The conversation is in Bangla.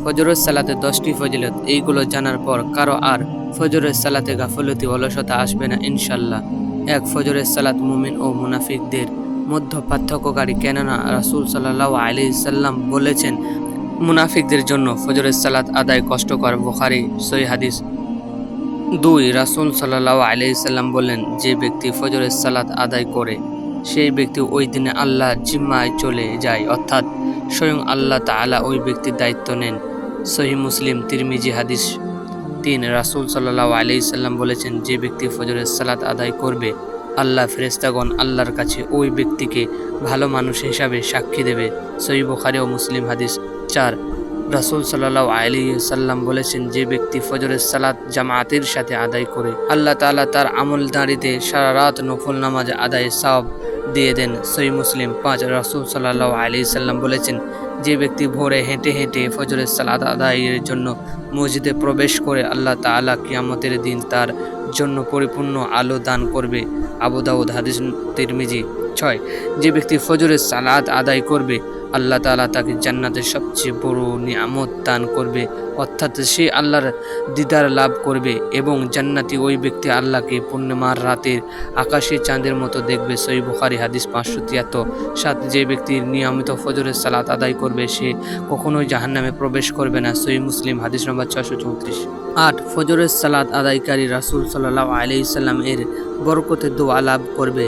ফজরের সালাতে 10টি ফজিলত। এইগুলো জানার পর কারো আর ফজরের সালাতে গাফলতি অলসতা আসবে না ইনশাল্লাহ। 1. ফজরের সালাত মুমিন ও মুনাফিকদের মধ্য পার্থক্যকারী, কেননা রাসূল সাল্লাল্লাহু আলাইহি সাল্লাম বলেছেন, মুনাফিকদের জন্য ফজরের সালাত আদায় কষ্টকর। বুখারী সহিহ হাদিস। 2. রাসূল সাল্লাল্লাহু আলাইহি সাল্লাম বলেন, যে ব্যক্তি ফজরের সালাত আদায় করে সেই ব্যক্তি ওই দিনে আল্লাহর জিম্মায় চলে যায়, অর্থাৎ স্বয়ং আল্লাহ তাআলা ওই ব্যক্তির দায়িত্ব নেন। সহিহ মুসলিম, তিরমিজি হাদিস। 3. রাসূল সাল্লাল্লাহু আলাইহি সাল্লাম বলেছেন, যে ব্যক্তি ফজরের সালাত আদায় করবে আল্লাহ ফেরেশতাগণ আল্লাহর কাছে ওই ব্যক্তিকে ভালো মানুষ হিসাবে সাক্ষী দেবে। সহিহ বুখারী ও মুসলিম হাদিস। 4. রাসূল সাল্লাল্লাহু আলাইহি সাল্লাম বলেছেন, যে ব্যক্তি ফজরের সালাত জামাতের সাথে আদায় করে আল্লাহ তাআলা তার আমলদারিতে সারা রাত নফল নামাজ আদায়ের সওয়াব দিয়ে দেন। সহিহ মুসলিম। 5. রাসূল সাল্লাল্লাহু আলাইহি সাল্লাম বলেছেন, যে ব্যক্তি ভোরে হেঁটে হেঁটে ফজরের সালাত আদায়ের জন্য মসজিদে প্রবেশ করে আল্লাহ তাআলা কিয়ামতের দিন তার জন্য পরিপূর্ণ আলো দান করবে। আবু দাউদ হাদিস, তিরমিজি। 6. যে ব্যক্তি ফজরের সালাত আদায় করবে আল্লাহ তাআলা তাকে জান্নাতের সবচেয়ে বড় নিয়ামত দান করবে, অর্থাৎ সে আল্লাহর দিদার লাভ করবে এবং জান্নাতি ওই ব্যক্তি আল্লাহকে পূর্ণিমার রাতের আকাশে চাঁদের মতো দেখবে। সহিহ বুখারী হাদিস 573। 7. যে ব্যক্তি নিয়মিত ফজরের সালাত আদায় করবে সে কখনোই জাহান্নামে প্রবেশ করবে না। সহিহ মুসলিম হাদিস নম্বর 634। 8. ফজরের সালাত আদায়কারী রাসূল সাল্লাল্লাহু আলাইহি সাল্লাম এর বরকতে দোয়া লাভ করবে।